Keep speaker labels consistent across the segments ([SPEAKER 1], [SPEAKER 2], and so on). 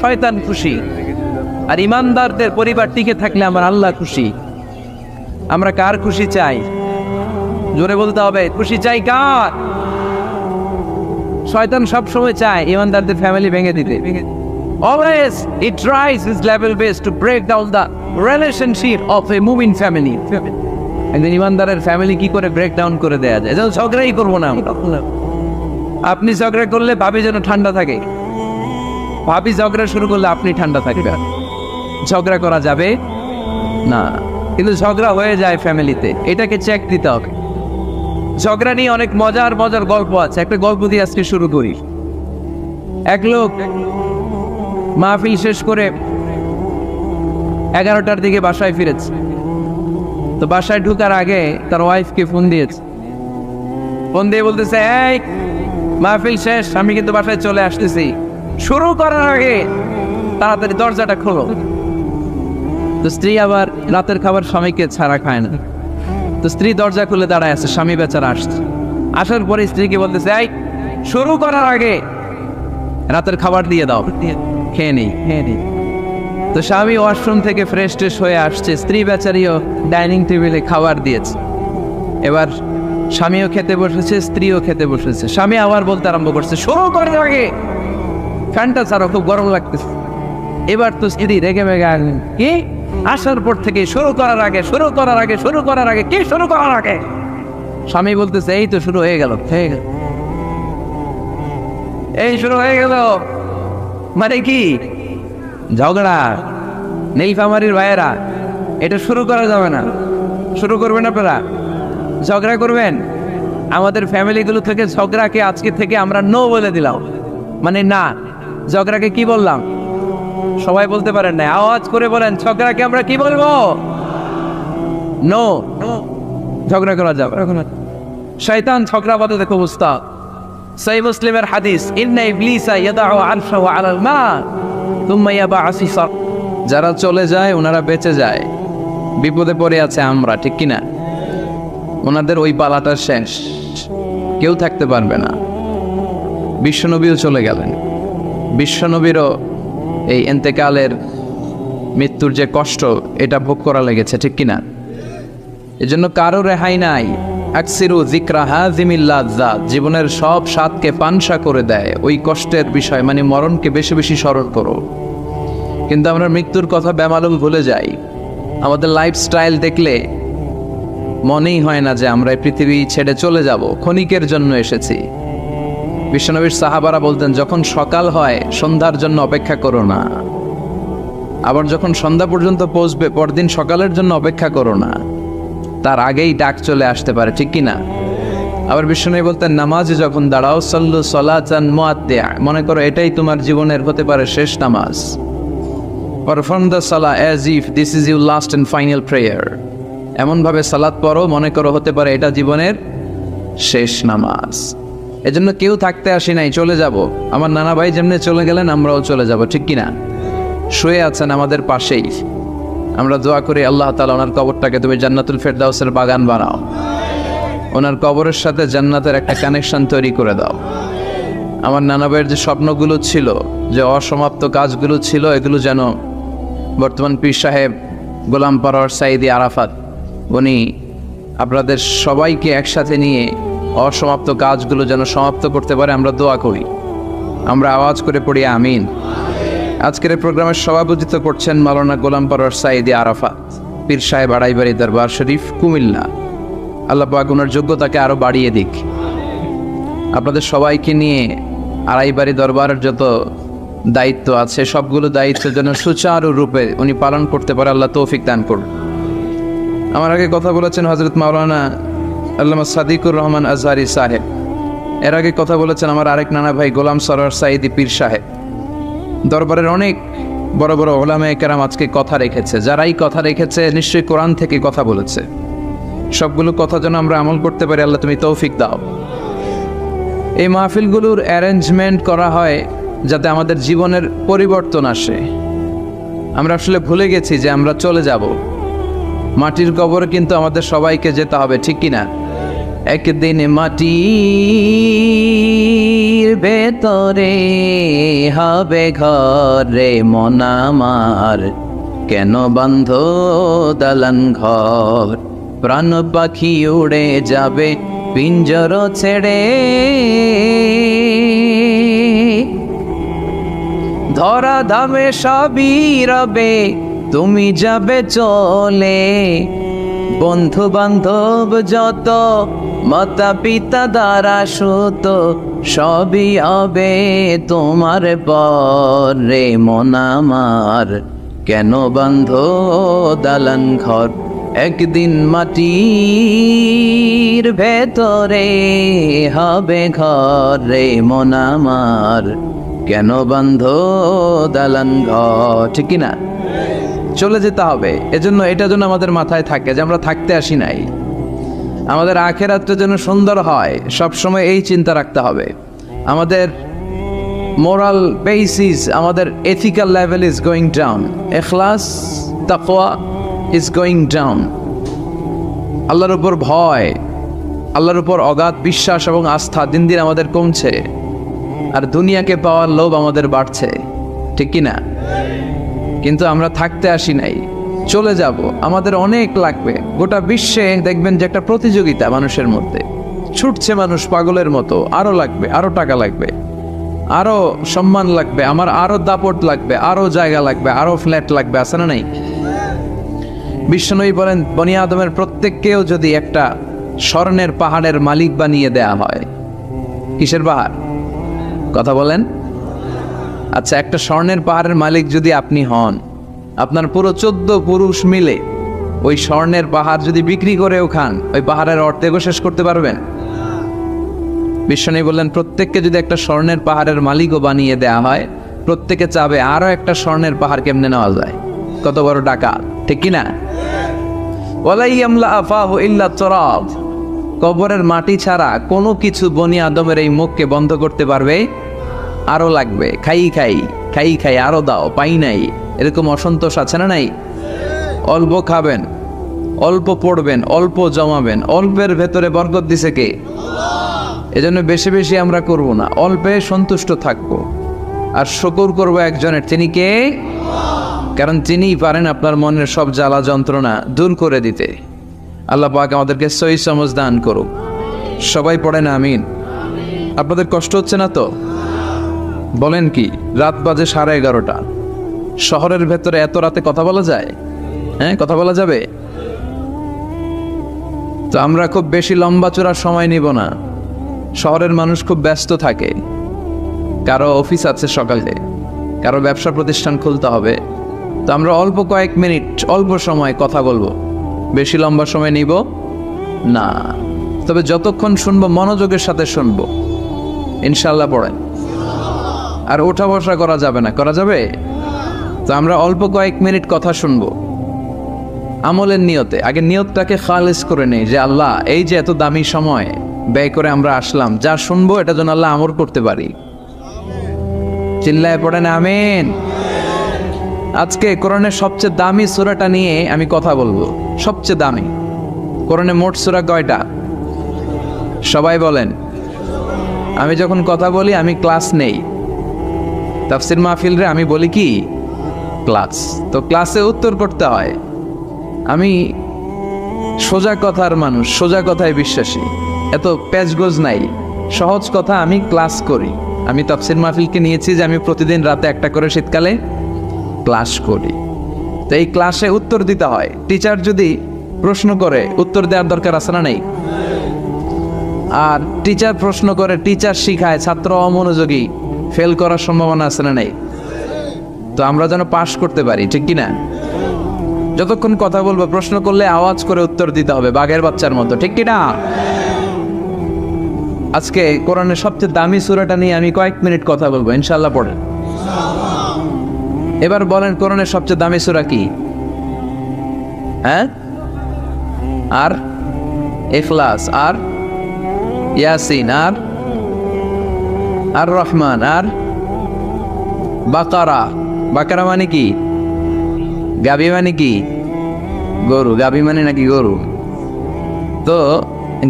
[SPEAKER 1] শয়তান খুশি। আর ইমানদারদের পরিবার টিকে থাকলে আমার আল্লাহ খুশি। আমরা কার খুশি চাই? জোরে বলতে হবে, খুশি চাই কার? শয়তান সব সময় চায় ইমানদারদের ফ্যামিলি ভেঙে দিতে। Always it tries its level best to break down the relationship of a moving family. একজন ইমানদারের ফ্যামিলি কি করে ব্রেক ডাউন করে দেয়া যায়? যেন ঝগড়াই করবো না আমরা। আপনি ঝগড়া করলে ভাবি যেন ঠান্ডা থাকে, ভাবি ঝগড়া শুরু করলে আপনি ঠান্ডা থাকবেন। ঝগড়া করা যাবে না, কিন্তু ঝগড়া হয়ে যায় ফ্যামিলিতে, এটাকে চেক দিতে হবে। ঝগড়া নিয়ে অনেক মজার মজার গল্প আছে। একটা গল্প দিয়ে আজকে শুরু করি। এক লোক মাহফিল শেষ করে 11টার দিকে বাসায় ফিরেছে। তো বাসায় ঢুকার আগে তার ওয়াইফকে ফোন দিয়েছে। ফোন দিয়ে বলতেছে, এই মাহফিল শেষ, আমি কিন্তু বাসায় চলে আসতেছি, শুরু করার আগে তাড়াতাড়ি দরজাটা খোলো। তো স্ত্রী আবার রাতের খাবার স্বামীকে ছাড়া খায় না। তো স্ত্রী দরজা খুলে দাঁড়ায় আছে, স্বামী বেচারা আসছে। আসার পরে স্ত্রীকে বলতেছে, এই শুরু করার আগে রাতের খাবার দিয়ে দাও, খেয়ে নেই। তো স্বামী ওয়াশরুম থেকে ফ্রেশ ট্রেশ হয়ে আসছে, স্ত্রী বেচারিও ডাইনিং টেবিলে খাবার দিয়েছে। এবার স্বামীও খেতে বসেছে, স্ত্রীও খেতে বসেছে। স্বামী আবার বলতে আরম্ভ করছে, শুরু করার আগে ফ্যানটা ছাড়ো, খুব গরম লাগতেছে। এবার তো স্ত্রী রেগে মেগে আসলেন, কি আসার পর থেকে শুরু করার আগে কি শুরু করার আগে? স্বামী বলতেছে, এই তো শুরু হয়ে গেল, এই শুরু হয়ে গেল। মানে কি? ঝগড়া। নীলফামারীর ভাইয়েরা, এটা শুরু করা যাবে না। শুরু করবেন আপনারা, ঝগড়া করবেন। আমাদের ফ্যামিলিগুলো থেকে ঝগড়াকে আজকে থেকে আমরা নো বলে দিলাম। মানে না, ঝগড়াকে কি বললাম? সবাই বলতে পারেন না, আওয়াজ করে বলেন, ঝগড়াকে আমরা কি বলবো? নো। ঝগড়া করা যাবে। শয়তান ঝগড়া বাঁধাতে খুব উস্তাদ। সহিহ মুসলিমের হাদিস, ইন্না ইবলিসা ইয়াদাউ আরশাহু আলাল মা তুম্মা ইয়াবআসু। যারা চলে যায় ওনারা বেঁচে যায়, বিপদে পড়ে আছে আমরা, ঠিক কিনা? ওনাদের ওই পালাটা শেষ, কেউ থাকতে পারবে না। বিশ্বনবীও চলে গেলেন। বিশ্বনবীরও এই এন্তেকালের মৃত্যুর যে কষ্ট, এটা ভোগ করা লেগেছে, ঠিক কিনা? এজন্য কারো রেহাই নাই। আকসিরু যিকরা হাযিমিল লাযযাত, জীবনের সব স্বাদকে পানসা করে দেয় ওই কষ্টের বিষয়, মানে মরণকে বেশি বেশি স্মরণ করো। কিন্তু আমরা মৃত্যুর কথা বেমালুম ভুলে যাই। আমাদের লাইফস্টাইল দেখলে মনেই হয় না যে আমরা এই পৃথিবী ছেড়ে চলে যাব, ক্ষণিকের জন্য এসেছি। বিশ্বনবীর সাহাবারা বলতেন, যখন সকাল হয় সন্ধ্যার জন্য অপেক্ষা করো না, আবার যখন সন্ধ্যা পর্যন্ত পৌঁছবে পরদিন সকালের জন্য অপেক্ষা করো না, তার আগেই ডাক চলে আসতে পারে, ঠিক কিনা? আবার বিশ্বনবী বলতেন, নামাজে যখন দাঁড়াও সাল্লু সালাতান মুআত্তিআ, মনে করো এটাই তোমার জীবনের হতে পারে শেষ নামাজ। Perform the Salah as if this is your last and final prayer. এমনভাবে সালাত পড়ো মনে করো হতে পারে এটা জীবনের শেষ নামাজ। এজন্য কেউ থাকতে আসি নাই, চলে যাব। আমার নানা ভাই যেমনি চলে গেলেন আমরাও চলে যাব, ঠিক কিনা? শুয়ে আছেন আমাদের পাশেই। আমরা দোয়া করি, আল্লাহ তাআলা ওনার কবরটাকে তুমি জান্নাতুল ফেরদাউসের বাগান বানাও, ওনার কবরের সাথে জান্নাতের একটা কানেকশন তৈরি করে দাও। আমার নানা ভাইয়ের যে স্বপ্নগুলো ছিল, যে অসমাপ্ত কাজগুলো ছিল, এগুলো যেন বর্তমান পীর সাহেব গোলাম পরওয়ার সাঈদী আরাফাত উনি আপনাদের সবাইকে একসাথে নিয়ে অসমাপ্ত কাজগুলো যেন সমাপ্ত করতে পারে, আমরা দোয়া করি। আমরা আওয়াজ করে পড়ি আমিন। আজকের এই প্রোগ্রামের সভাপতিত্ব করছেন মাওলানা গোলাম পরওয়ার সাঈদী আরাফাত, পীর সাহেব আড়াইবাড়ি দরবার শরীফ, কুমিল্লা। আল্লাহ পাক ওনার যোগ্যতাকে আরও বাড়িয়ে দিক। আপনাদের সবাইকে নিয়ে আড়াইবাড়ি দরবারের যত দায়িত্ব আছে সবগুলো দায়িত্ব যেন সুচারুরূপে উনি পালন করতে পারে, আল্লাহ তৌফিক দান করুন। আমার আগে কথা বলেছেন হযরত মাওলানা আল্লামা সাদিকুর রহমান আজহারি সাহেব। এর আগে কথা বলেছেন আমার আরেক নানা ভাই গোলাম সরওয়ার সাঈদী পীর সাহেব। দরবারের অনেক বড় বড় উলামায়ে কেরাম আজকে কথা রেখেছে। যারাই কথা রেখেছে নিশ্চয়ই কোরআন থেকে কথা বলেছে। সবগুলো কথা যেন আমরা আমল করতে পারি, আল্লাহ তুমি তৌফিক দাও। এই মাহফিলগুলোর অ্যারেঞ্জমেন্ট করা হয় যাতে আমাদের জীবনের পরিবর্তন আসে। আমরা আসলে ভুলে গেছি যে আমরা চলে যাব, মাটির কবরে কিন্তু আমাদের সবাইকে যেতে হবে, ঠিক কিনা? একদিন মাটির ভেতরে হবে ঘরে মন আমার, কেন বান্ধ দালান ঘর? প্রাণ পাখি উড়ে যাবে পিঞ্জর ছেড়ে, ধরা ধামে সবই রবে তুমি যাবে চলে। বন্ধু বান্ধব যত মাতা পিতা দ্বারা সুত সবই হবে তোমার পরে মন আমার, কেন বান্ধ দালান ঘর? একদিন মাটির ভেতরে হবে ঘরে মন আমার, কেন বান্ধ দালান ঘর? ঠিক কিনা? চলে যেতে হবে। এজন্য এটা যেন আমাদের মাথায় থাকে যে আমরা থাকতে আসি নাই। আমাদের আখিরাতটা যেন সুন্দর হয়, সবসময় এই চিন্তা রাখতে হবে। আমাদের মোরাল বেসিস, আমাদের ethical level is going down, ইখলাস তাকওয়া ইজ গোয়িং ডাউন। আল্লাহর উপর ভয়, আল্লাহর উপর অগাধ বিশ্বাস এবং আস্থা দিন দিন আমাদের কমছে, আর দুনিয়াকে পাওয়ার লোভ আমাদের বাড়ছে। ঠিক কিনা? কিন্তু আমরা থাকতে আসি নাই, চলে যাব। আমাদের অনেক লাগবে। গোটা বিশ্বে দেখবেন যে একটা প্রতিযোগিতা মানুষের মধ্যে, ছুটছে মানুষ পাগলের মতো। আরো লাগবে, আরো টাকা লাগবে, আরো সম্মান লাগবে, আমার আরো দাপট লাগবে, আরো জায়গা লাগবে, আরো ফ্ল্যাট লাগবে। আছে না নাই? বিশ্বনবী বলেন, বনি আদমের প্রত্যেককেও যদি একটা স্বর্ণের পাহাড়ের মালিক বানিয়ে দেয়া হয়। কিসের পাহাড়? কথা বলেন। আচ্ছা, একটা স্বর্ণের পাহাড়ের মালিক যদি আপনি হন, আপনার পুরো 14 পুরুষ মিলে ওই স্বর্ণের পাহাড় যদি বিক্রি করেও খান, ওই পাহাড়ের অর্ধেকও শেষ করতে পারবেন? বিশ্বনবী বললেন, প্রত্যেককে যদি একটা স্বর্ণের পাহাড়ের মালিকও বানিয়ে দেয়া হয়, প্রত্যেকে চাবে আরো একটা স্বর্ণের পাহাড় কেমনে নেওয়া যায়। কত বড় ডাকাত! ঠিক কিনা? ওয়ালা ইয়ামলা আফাহু ইল্লা তুরাব, কবরের মাটি ছাড়া কোনো কিছু বনি আদমের এই মুখকে বন্ধ করতে পারবে? আরো লাগবে, খাই খাই খাই খাই, আরো দাও, পাই নাই, এরকম অসন্তোষ আছে না নাই? অল্প খাবেন, অল্প পড়বেন, অল্প জমাবেন, অল্পের ভেতরে বরকত দিছে কে? এজন্য বেশি বেশি আমরা করব না, অল্পে সন্তুষ্ট থাকবো আর শুকর করব একজনের। তিনি কে? কারণ তিনিই পারেন আপনার মনের সব জ্বালা যন্ত্রণা দূর করে দিতে। আল্লাহ পাক আমাদেরকে সহি সমঝ দান করুক। সবাই পড়েন আমিন। আপনাদের কষ্ট হচ্ছে না তো? বলেন কি, রাত বাজে 11:30, শহরের ভেতরে এত রাতে কথা বলা যায়? হ্যাঁ, কথা বলা যাবে? তো আমরা খুব বেশি লম্বা চূড়া সময় নিব না। শহরের মানুষ খুব ব্যস্ত থাকে, কারো অফিস আছে সকালে, কারো ব্যবসা প্রতিষ্ঠান খুলতে হবে। তো আমরা অল্প কয়েক মিনিট, অল্প সময় কথা বলবো, বেশি লম্বা সময় নিব না। তবে যতক্ষণ শুনবো মনোযোগের সাথে শুনবো, ইনশাল্লাহ পড়েন। আর ওঠা বসা করা যাবে না। করা যাবে? তো আমরা অল্প কয়েক মিনিট কথা শুনবো আমলের নিয়তে। আগে নিয়তটাকে খালিস করে নেই যে আল্লাহ, এই যে এত দামি সময় ব্যয় করে আমরা আসলাম, যা শুনবো এটা যেন আল্লাহ আমল করতে পারি। চিল্লায় পড়েন আমিন। আজকে কোরআনের সবচেয়ে দামি সূরাটা নিয়ে আমি কথা বলবো। সবচেয়ে দামি। কোরআনে মোট সূরা কয়টা? সবাই বলেন। আমি যখন কথা বলি আমি ক্লাস নেই। তাফসির মাহফিলরে আমি বলি কি? ক্লাস। তো ক্লাসে উত্তর করতে হয়। আমি সোজা কথার মানুষ, সোজা কথায় বিশ্বাসী, এত প্যাচগোজ নাই, সহজ কথা আমি ক্লাস করি। আমি তাফসির মাহফিলকে নিয়েছি যে আমি প্রতিদিন রাতে একটা করে শীতকালে ক্লাস করি। তো এই ক্লাসে উত্তর দিতে হয়। টিচার যদি প্রশ্ন করে উত্তর দেওয়ার দরকার আছে না নেই? আর টিচার প্রশ্ন করে, টিচার শিখায়, ছাত্র অমনোযোগী, ফেল করার সম্ভাবনা আছে না নেই? তো আমরা যেন পাস করতে পারি, ঠিক কিনা? যতক্ষণ কথা বলবো, প্রশ্ন করলে আওয়াজ করে উত্তর দিতে হবে, বাঘের বাচ্চার মতো, ঠিক কিনা? আজকে কোরআনের সবচেয়ে দামি সূরাটা নিয়ে আমি কয়েক মিনিট কথা বলবো, ইনশাআল্লাহ পড়েন। এবার বলেন, কোরআনের সবচেয়ে দামি সূরা কি? হ্যাঁ? আর ইখলাস, আর ইয়াসিন, আর রহমান, আর বাকারা। বাকারা মানে কি? গাবি মানে কি? গরু। গাবি মানে নাকি গরু? তো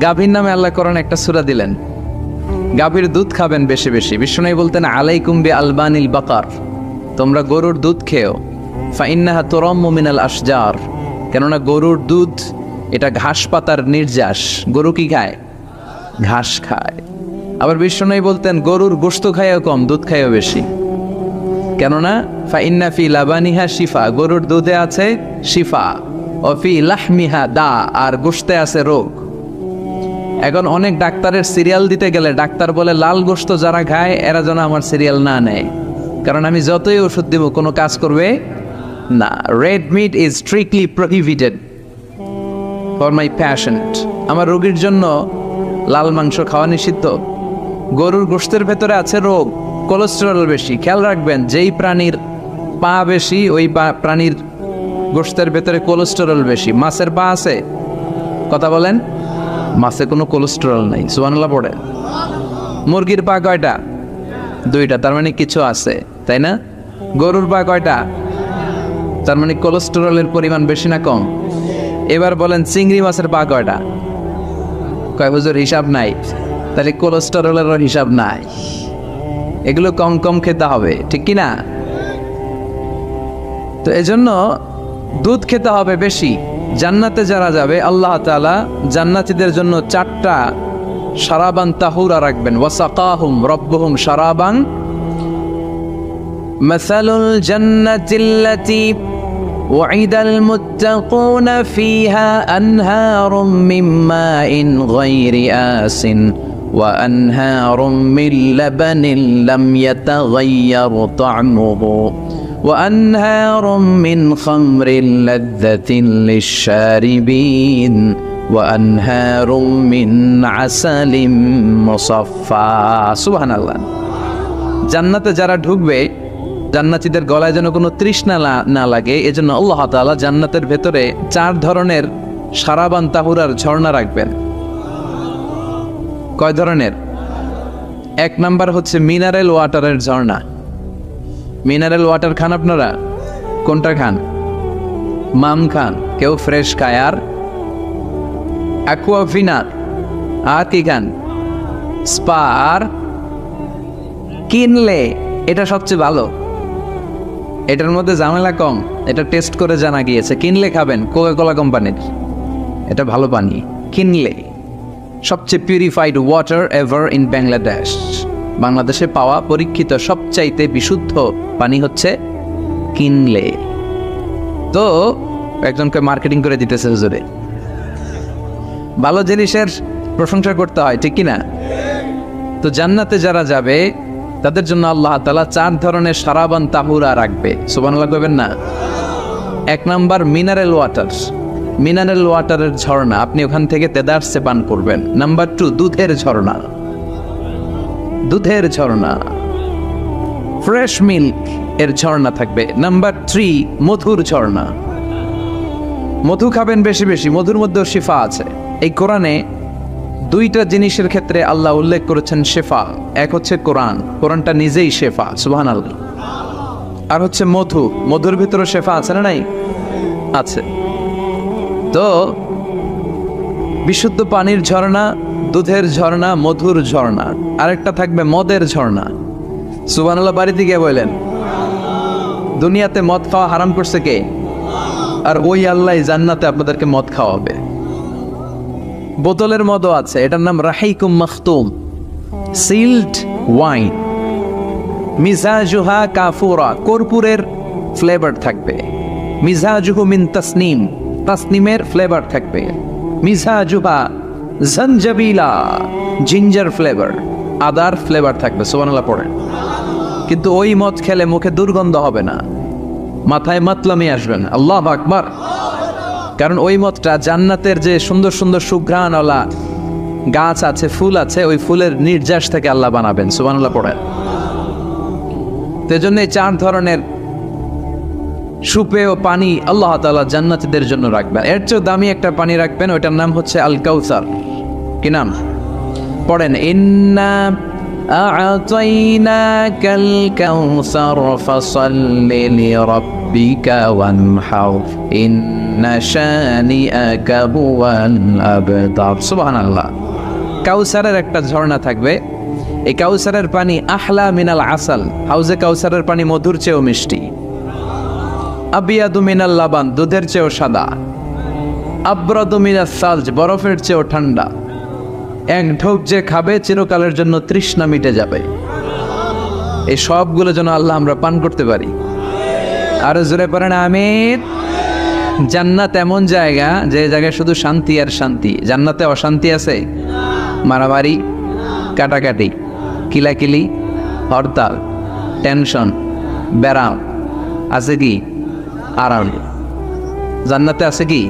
[SPEAKER 1] গাভীর নামে আল্লাহ কোরআনে একটা সূরা দিলেন। গাভীর দুধ খাবেন বেশি বেশি। বিষ্ণু বলতেন আলাইকুম বি আলবানিল বাকার, তোমরা গরুর দুধ খেও। ফাইন্নাহা তুরাম্মু মিনাল আশজার, কেননা গরুর দুধ এটা ঘাস পাতার নির্যাস। গরু কি খায়? ঘাস খায়। আবার বিষ্ণু বলতেন গরুর গোশত খায়ও কম, দুধ খায়ও বেশি। কেননা ফাইন্না ফি লাবানিহা শিফা, গরুর দুধে আছে শিফা, ও ফি লাহমিহা দা, আর গোশতে আছে রোগ। এখন অনেক ডাক্তারের সিরিয়াল দিতে গেলে ডাক্তার বলে লাল গোশত যারা খায় এরা যেন আমার সিরিয়াল না নেয়, কারণ আমি যতই ওষুধ দিব কোনো কাজ করবে না। Red meat is strictly prohibited for my patient. আমার রোগীর জন্য লাল মাংস খাওয়া নিষিদ্ধ। গরুর গোশতের ভেতরে আছে রোগ, কোলেস্টেরল বেশি। খেয়াল রাখবেন, যেই প্রাণীর পা বেশি ওই প্রাণীর গোশতের ভেতরে কোলেস্টেরল বেশি। মাছের পা আছে? কথা বলেন। মাছে কোনো কোলেস্টেরল নাই, সুবহানাল্লাহ পড়ে। মুরগির পা কয়টা? দুইটা, তার মানে কিছু আছে, তাই না? গরুর পা কয়টা? তার মানে কোলেস্টেরলের পরিমাণ বেশি না কম? এবার বলেন চিংড়ি মাছের পা কয়টা? কয় হুজুর হিসাব নাই। তাহলে কোলেস্টেরলেরও হিসাব নাই। এগুলো কম কম খেতে হবে, ঠিক কি না? তো এজন্য দুধ খেতে হবে বেশি। জান্নাতে যারা যাবে আল্লাহ তাআলা জান্নাতীদের জন্য 4টা শারাবান তাহুরা রাখবেন। ওয়াসাকাহুম রাব্বুহুম শারাবান মাসালুল জান্নাতিল্লাতী ওয়াইদাল মুত্তাকুনা ফিহা আনহারুম মিন মাইন গায়রি আসিন ওয়া আনহারুম মিন লাবানিন লাম ইয়াতাগায়্যার তা'মুহু وأنهار من خمر لذة للشاربين وأنهار من عسل مصفى سبحان الله। জান্নাতে যারা ঢুকবে জান্নাতীদের গলায় যেন কোনো তৃষ্ণা না লাগে, এজন্য আল্লাহ তাআলা জান্নাতের ভেতরে 4 ধরনের শারাবান তাহুরার ঝর্ণা রাখবেন। কয় ধরনের? 1 নাম্বার হচ্ছে মিনারেল ওয়াটারের ঝর্ণা। মিনারেল ওয়াটার খান আপনারা? কোনটা খান? মাম খান, কেউ ফ্রেশ খায়। আর অ্যাকুয়াফিনার, আর কি খান? স্পা। আর কিনলে, এটা সবচেয়ে ভালো, এটার মধ্যে ঝামেলা কম, এটা টেস্ট করে জানা গিয়েছে। কিনলে খাবেন কোকা-কোলা কোম্পানির, এটা ভালো পানি। কিনলে সবচেয়ে purified water ever in Bangladesh. বাংলাদেশে পাওয়া পরীক্ষিত সবচাইতে বিশুদ্ধ পানি হচ্ছে কিনলে। তো একজনকে মার্কেটিং করে দিতেছে হুজুরে। ভালো জিনিসের প্রশংসা করতে হয়, ঠিক কিনা? তো জান্নাতে যারা যাবে তাদের জন্য আল্লাহ তাআলা 4 ধরনের শারাবান তাহুরা রাখবে। সুবহানাল্লাহ কইবেন না? 1 নাম্বার মিনারেল ওয়াটার, মিনারেল ওয়াটারের ঝর্ণা, আপনি ওখান থেকে তেদারসে পান করবেন। নাম্বার 2 দুধের ঝর্ণা, দুধের ঝর্ণা, ফ্রেশ মিল্ক এর ঝর্ণা থাকবে। নাম্বার 3 মধুর ঝর্ণা, মধু খাবেন বেশি বেশি, মধুর মধ্যেও শিফা আছে। এই কোরআনে 2টা জিনিসের ক্ষেত্রে আল্লাহ উল্লেখ করেছেন শেফা। এক হচ্ছে কোরআন, কোরআনটা নিজেই শেফা, সুবহানাল্লাহ। আর হচ্ছে মধু, মধুর ভিতরে শেফা আছে না নাই? আছে। তো বিশুদ্ধ পানির ঝর্ণা, দুধের ঝর্ণা, মধুর ঝর্ণা। আরেকটা থাকবে মদের ঝর্ণা। সুবহানাল্লাহ বাড়িতে গিয়ে বললেন, দুনিয়াতে মদ খাওয়া হারাম করছে কে? আর ওই আল্লাহ জান্নাতে আপনাদেরকে মদ খাওয়াবে। বোতলের মদও আছে, এটার নাম রাহিকুম মাখতুম, সিল্ড ওয়াইন। মিজাজুহা কাফুরা, কর্পূরের ফ্লেভার থাকবে। মিজাজুহু মিন তাসনিম, তাসনিমের ফ্লেভার থাকবে। মিজাজুহা জনজাবিলা, জিঞ্জার ফ্লেভার, আদার ফ্লেভার থাকবে। সুবহানাল্লাহ পড়েন। কিন্তু ওই মদ খেলে মুখে দুর্গন্ধ হবে না, মাথায় মাতলামি আসবে না। আল্লাহু আকবার। কারণ ওই মদটা জান্নাতের যে সুন্দর সুন্দর সুঘ্রাণওয়ালা গাছ আছে, ফুল আছে, ওই ফুলের নির্যাস থেকে আল্লাহ বানাবেন। সুবহানাল্লাহ পড়েন। সেজন্য 4 ধরনের সুপেয় পানি আল্লাহ তাআলা জান্নাতীদের জন্য রাখবেন। এর চেয়ে দামি একটা পানি রাখবেন, ওইটার নাম হচ্ছে আল কাউসার। কি নাম? পড়েন, ইন্না আ'তাইনাকাল কাউসার ফাসাল্লি লিরাব্বিকা ওয়ানহার ইন্না শানিআকা হুয়াল আবতার। সুবহানাল্লাহ। কাউসারের একটা ঝর্ণা থাকবে, এই কাউসারের পানি আহলা মিনাল আসাল, হাউজে কাউসারের পানি মধুর চেয়েও মিষ্টি। আবিয়াদু মিনাল লাবান, দুধের চেয়েও সাদা। আবরাদু মিনাস সালজ, বরফের চেয়েও ঠান্ডা। এক ঢোক যে খাবে চিরকালের জন্য তৃষ্ণা মিটে যাবে। এই সবগুলো যেন আল্লাহ আমরা পান করতে পারি। আরো জোরে পড়েন আমিন। জান্নাত এমন জায়গা যে জায়গায় শুধু শান্তি আর শান্তি। জান্নাতে অশান্তি আছে? মারামারি, কাটাকাটি, কিলাকিলি, হরতাল, টেনশন, ব্যারাম আছে কি? আরাম। জান্নাতে আছে কি?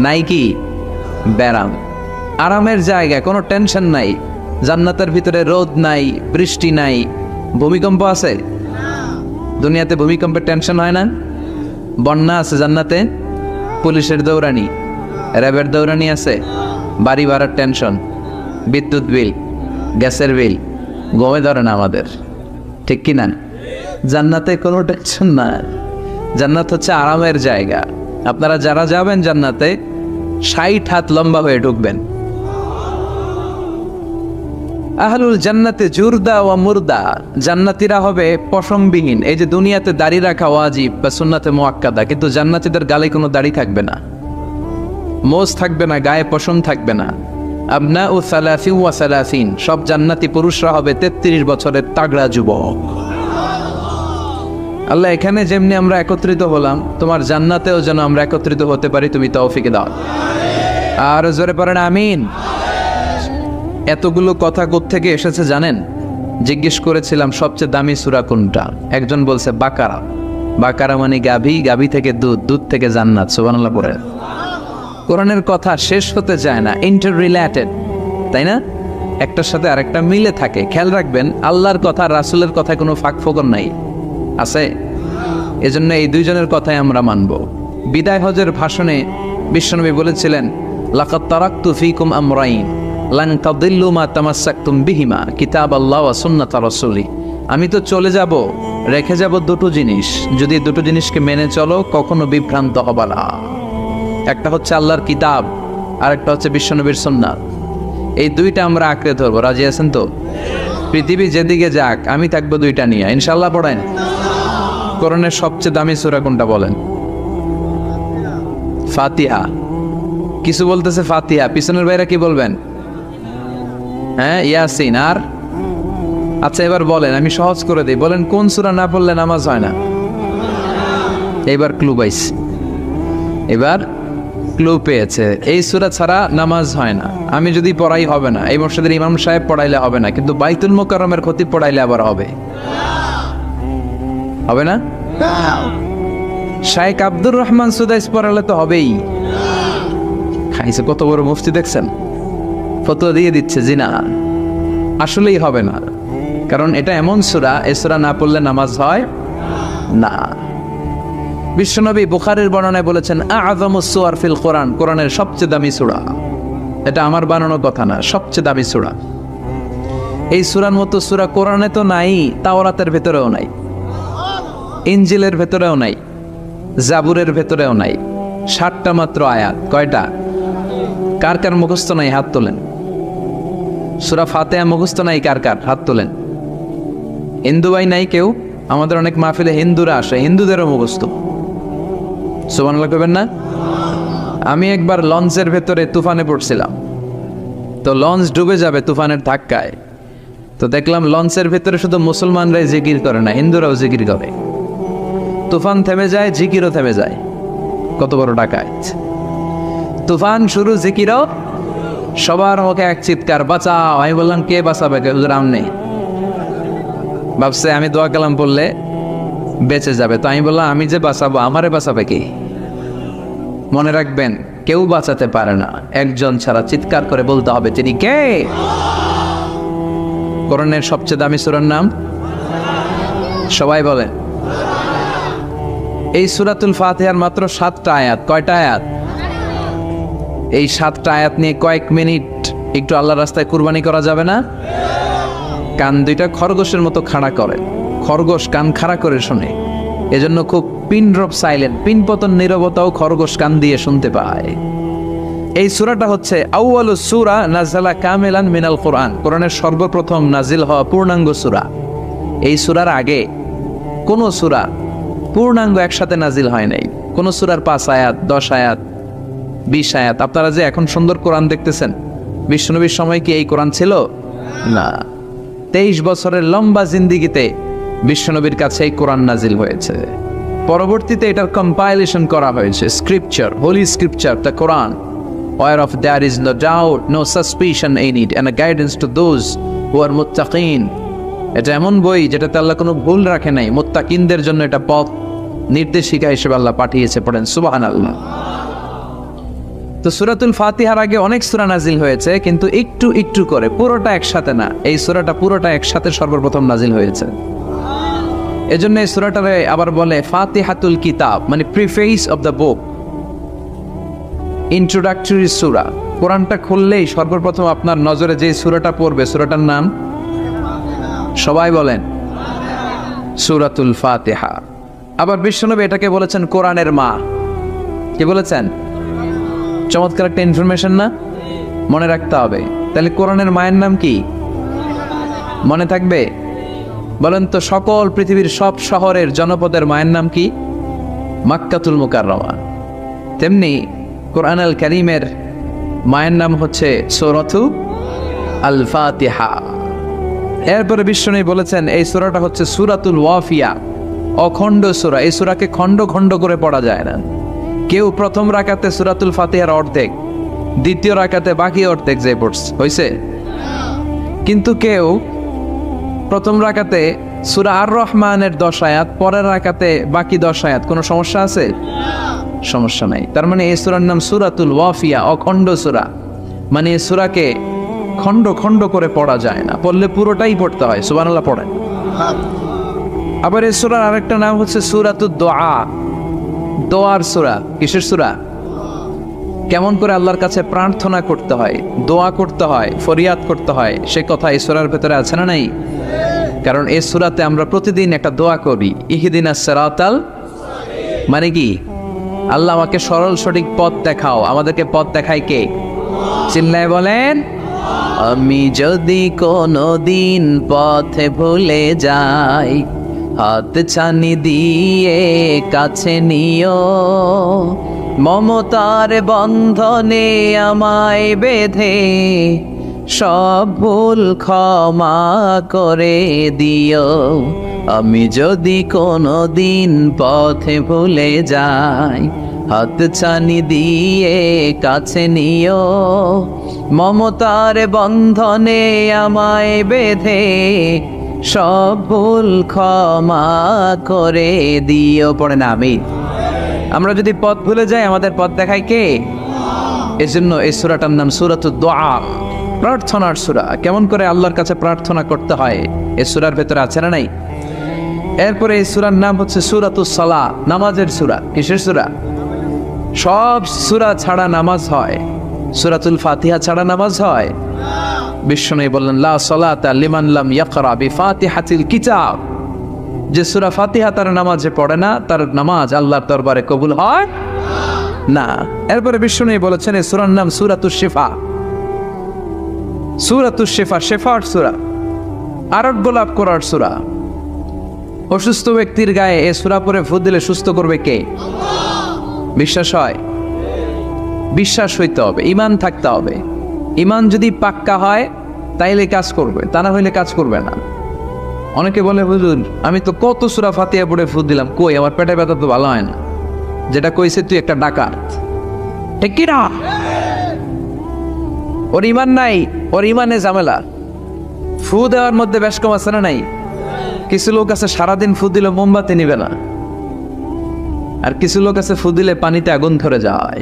[SPEAKER 1] নাই কি? ব্যারাম। আরামের জায়গা, কোনো টেনশন নাই। জান্নাতের ভিতরে রোদ নাই, বৃষ্টি নাই, ভূমিকম্প আছে? দুনিয়াতে ভূমিকম্পের টেনশন হয় না? বন্যা আছে জান্নাতে? পুলিশের দৌড়ানি, র্যাবের দৌড়ানি আছে? বাড়ি ভাড়ার টেনশন, বিদ্যুৎ বিল, গ্যাসের বিল, গমে ধরে না আমাদের, ঠিক কি না? জান্নাতে কোনো টেনশন না। জান্নাত হচ্ছে আরামের জায়গা। আপনারা যারা যাবেন জান্নাতে 60 হাত লম্বা হয়ে ঢুকবেন। আহলুল জান্নাতে জুরদা ওয়া মুরদা, জান্নাতীরা হবে পশমবিহীন। এই যে দুনিয়াতে দাড়ি রাখা ওয়াজিব বা সুন্নাতে মুআক্কাদা, কিন্তু জান্নাতীদের গালে কোনো দাড়ি থাকবে না, মোজ থাকবে না, গায়ে পশম থাকবে না। আবনাউ সালাসি ওয়া সালাসিন, সব জান্নাতি পুরুষরা হবে 33 বছরের তাগড়া যুবক। আল্লাহ, এখানে যেমনি আমরা একত্রিত হলাম, তোমার জান্নাতেও যেন আমরা একত্রিত হতে পারি, তুমি তৌফিক দাও। আর জোরে পড়েন আমিন। এতগুলো কথা কোত্থেকে এসেছে জানেন? জিজ্ঞেস করেছিলাম সবচেয়ে দামি সূরা কোনটা? একজন বলছে বাকারা। বাকারা মানে গাভী, গাভী থেকে দুধ, দুধ থেকে জান্নাত। সুবহানাল্লাহ পড়ে। কোরআনের কথা শেষ হতে চায় না, ইন্টার রিলেটেড, তাই না? একটার সাথে আরেকটা মিলে থাকে। খেয়াল রাখবেন, আল্লাহর কথা রাসূলের কথায় কোনো ফাঁক ফোকর নাই, আছে? এজন্য এই দুইজনের কথাই আমরা মানব। বিদায় হজের ভাষণে বিশ্বনবী বলেছিলেন, লাকাদ তারাকতু ফীকুম আমরাইন লান তাদিল্লু মা তামাসসাকতুম বিহিমা কিতাবাল্লাহ ওয়া সুন্নাতা রাসূলি। আমি তো চলে যাব, রেখে যাব দুটো জিনিস, যদি দুটো জিনিসকে মেনে চলো কখনো বিভ্রান্ত হবে না। একটা হচ্ছে আল্লাহর কিতাব, আর একটা হচ্ছে বিশ্বনবীর সুন্নাত। এই দুইটা আমরা আঁকড়ে ধরবো। রাজি আছেন তো? পৃথিবী যেদিকে যাক আমি থাকবো দুইটা নিয়ে, ইনশাআল্লাহ। পড়েন। কোরআনের সবচেয়ে দামি সূরা কোনটা বলেন? ফাতিহা। কিছু বলতেছে ফাতিহা, পিছনের বাইরে কি বলবেন? হ্যাঁ, ইয়াসিন। আর আচ্ছা এবার বলেন, আমি সহজ করে দিই, বলেন কোন সূরা না পড়লে নামাজ হয় না? এবার ক্লু পাইস, এবার ক্লু পেয়েছে। এই সূরা ছাড়া নামাজ হয় না। আমি যদি পড়াই হবে না, এই মসজিদের ইমাম সাহেব পড়াইলে হবে না, কিন্তু বাইতুল মুকাররমের খতিব পড়াইলে আবার হবে। হবে না? শাইখ আব্দুর রহমান সুদাইস পড়ালে তো হবেই। খাইছে কত বড় মুফতি দেখছেন, ফতোয়া দিয়ে দিচ্ছে জি না, আসলেই হবে না। কারণ এটা এমন সূরা, এই সূরা না পড়লে নামাজ হয় না। বিশ্বনবী বুখারীর বর্ণনায় বলেছেন, আ'যামুস সুওয়ার ফিল কোরআন, কোরআনের সবচেয়ে দামি সূরা। এটা আমার বানানো কথা না, সবচেয়ে দামি সূরা। এই সূরার মতো সূরা কোরআনে তো নাই, তাওরাতের ভেতরেও নাই, ইনজিলের ভেতরেও নাই, জাবুরের ভেতরেও নাই। 60টা মাত্র আয়াত। কয়টা? কার কার মুখস্থ নাই হাত তোলেন। সূরা ফাতিহা মুখস্থ নাই কার কার? হাত তোলেন। হিন্দু ভাই নাই কেউ? আমাদের অনেক মাহফিলে হিন্দুরা আসে, হিন্দুদেরও মুখস্থ। সুবহানাল্লাহ কইবেন না? আমি একবার লঞ্চের ভেতরে তুফানে পড়ছিলাম, তো লঞ্চ ডুবে যাবে তুফানের ধাক্কায়। তো দেখলাম লঞ্চের ভেতরে শুধু মুসলমানরাই জিকির করে না, হিন্দুরাও জিকির করে। তুফান থেমে যায়, জিকিরও থেমে যায়। কত বড় ডাকাত! তুফান শুরু, জিকিরও। সবার মুখে এক চিৎকার, বাঁচাও। আমি বললাম কে বাঁচাবে? হুজুর আমনে। ভাবছে আমি দোয়া কালাম পড়লে বেঁচে যাবে। তো আমি বললাম আমি যে বাঁচাবো, আমারে বাঁচাবে কি? মনে রাখবেন, কেউ বাঁচাতে পারে না, একজন ছাড়া। চিৎকার করে বলতে হবে তিনি কে। কোরআনের সবচেয়ে দামি সূরার নাম সবাই বলেন। এই সূরাতুল ফাতিহার মাত্র 7টা আয়াত। কয়টা আয়াত? এই 7টা আয়াত নিয়ে কয়েক মিনিট একটু আল্লাহর রাস্তায় কুরবানি করা যাবে না? কান দুইটা খরগোশের মতো খাড়া করে, খরগোশ কান খাড়া করে শোনে, এজন্য খুব পিন ড্রপ সাইলেন্ট, পিন পতন নীরবতাও খরগোশ কান দিয়ে শুনতে পায়। এই সূরাটা হচ্ছে আউয়ালুস সূরা নাযালা কামিলান মিনাল কোরআন, কোরআনের সর্বপ্রথম নাজিল হওয়া পূর্ণাঙ্গ সূরা। এই সূরার আগে কোন সূরা পূর্ণাঙ্গ একসাথে নাজিল হয় নাই। কোন সূরার 5 আয়াত, 10 আয়াত, 20 আয়াত। আপনারা যে এখন সুন্দর কোরআন দেখতেছেন, বিশ্বনবীর সময় কি এই কোরআন ছিল? না। 23 বছরের লম্বা জিন্দিগিতে বিশ্বনবীর কাছে এই কোরআন নাজিল হয়েছে। পরবর্তীতে এটার কম্পাইলেশন করা হয়েছে, scripture, holy scripture, the Quran, whereof there is no doubt, no suspicion in it, and a guidance to those who are muttaqin. এটা এমন বই যেটাতে আল্লাহ কোনো ভুল রাখে নাই, মুত্তাকিনদের জন্য এটা পথ নির্দেশিকা হিসেবে আল্লাহ পাঠিয়েছে। পড়েন সুবহানাল্লাহ। তো সূরাতুল ফাতিহার আগে অনেক সূরা নাজিল হয়েছে, কিন্তু একটু একটু করে, পুরোটা একসাথে না। এই সূরাটা পুরোটা একসাথে সর্বপ্রথম নাজিল হয়েছে। এজন্য এই সূরাটারে আবার বলে ফাতিহাতুল কিতাব, মানে preface of the book, introductory সূরা। কোরআনটা খুললেই সর্বপ্রথম আপনার নজরে যে সূরাটা পড়বে, সূরাটার নাম সবাই বলেন সূরাতুল ফাতিহা। আবার বিশ্বনবী এটাকে বলেছেন কোরআনের মা। কি বলেছেন? চমৎকার একটা ইনফরমেশন না? মনে রাখতে হবে। তাহলে কোরআনের মায়ের নাম কি? মনে থাকবে? বলেন তো, সকল পৃথিবীর সব শহরের জনপদের মায়ের নাম কি? মাক্কাতুল মুকাররমা। তেমনি কোরআন আল কারীমের মায়ের নাম হচ্ছে সূরাতু আল ফাতিহা। এরপরে বিশ্বনবী বলেছেন এই সূরাটা হচ্ছে সূরাতুল ওয়াফিয়া, অখণ্ড সূরা। এই সূরাকে খণ্ড খণ্ড করে পড়া যায় না। কেউ প্রথম রাকাতে সূরাতুল ফাতিহার অর্ধেক, দ্বিতীয় রাকাতে বাকি অর্ধেক যে পড়ছে হইছে, কিন্তু কেউ প্রথম রাকাতে সূরা আর রহমানের 10 আয়াত, পরের রাকাতে বাকি 10 আয়াত। কোনো সমস্যা আছে? সমস্যা নাই। তার মানে এই সূরার নাম সূরাতুল ওয়াফিয়া, অখণ্ড সূরা। মানে এই সূরাকে খণ্ড খণ্ড করে পড়া যায় না, পড়লে পুরোটাই পড়তে হয়। সুবহানাল্লাহ পড়েন। আবার এই সূরার আরেকটা নাম হচ্ছে সূরাতুদ দোয়া, দোয়ার সূরা। কিসের সূরা? কেমন করে আল্লাহর কাছে প্রার্থনা করতে হয়, দোয়া করতে হয়, ফরিয়াদ করতে হয়, সে কথা এই সূরার ভেতরে আছে না নাই? কারণ এই সূরাতে আমরা প্রতিদিন একটা দোয়া করি, ইহদিনাস সিরাতাল, মানে কি? আল্লাহ আমাকে সরল সঠিক পথ দেখাও। আমাদেরকে পথ দেখায় কে? চিল্লায় বলেন। আমি যদি কোনো দিন পথে ভুলে যাই, হাত ছানি দিয়ে কাছে নিও, মমতার বন্ধনে আমায় বেঁধে সব ভুল ক্ষমা করে দিও। আমি যদি কোনো দিন পথে ভুলে যাই, হাত ছানি দিয়ে কাছে নিও, মমতার বন্ধনে আমায় বেঁধে সব ভুল ক্ষমা করে দিও। পড়ে না আমি। আমরা যদি পথ ভুলে যাই, আমাদের পথ দেখায় কে? এজন্য এই সূরাটার নাম সূরাতুদ দোয়া, প্রার্থনার সূরা। কেমন করে আল্লাহর কাছে প্রার্থনা করতে হয় এই সূরার ভেতরে আছে না নাই? এরপরে এই সূরার নাম হচ্ছে সূরাতুস সালাহ, নামাজের সূরা। কিসের সূরা? সব সূরা ছাড়া নামাজ হয়, সূরাতুল ফাতিহা ছাড়া নামাজ হয়? বিশ্বনবী বললেন লা সালাতা লিমান লাম ইয়াকরা বিফাতিহাতিল কিতাব। যে সূরা ফাতিহা তার নামাজে পড়ে না, তার নামাজ আল্লাহর দরবারে কবুল হয় না। এরপরে বিশ্বনবী বলেছেন এই সূরার নাম সূরাতুশ শিফা। সূরাতুশ শিফা, শেফার সূরা, আরোগ্য লাভ করার সূরা। অসুস্থ ব্যক্তির গায়ে এই সূরা পড়ে ফু দিলে সুস্থ করবে কে? বিশ্বাস হয়? বিশ্বাস হইতে হবে, ঈমান থাকতে হবে। ঈমান যদি পাক্কা হয় তাইলে কাজ করবে, তা না হইলে কাজ করবে না। অনেকে বলে হুজুর আমি তো কত সূরা ফাতিহা পড়ে ফু দিলাম, কই আমার পেটে ব্যথা তো ভালো হয় না। যেটা কইছে তুই একটা ডাকাত, ঠিক কি না? ওর ঈমান নাই, ওর ঈমানে ঝামেলা। ফু দেওয়ার মধ্যে বেশ কম আছে না নাই? কিছু লোক আছে সারাদিন ফু দিলে মোমবাতি নিবে না, আর কিছু লোক আছে ফু দিলে পানিতে আগুন ধরে যায়।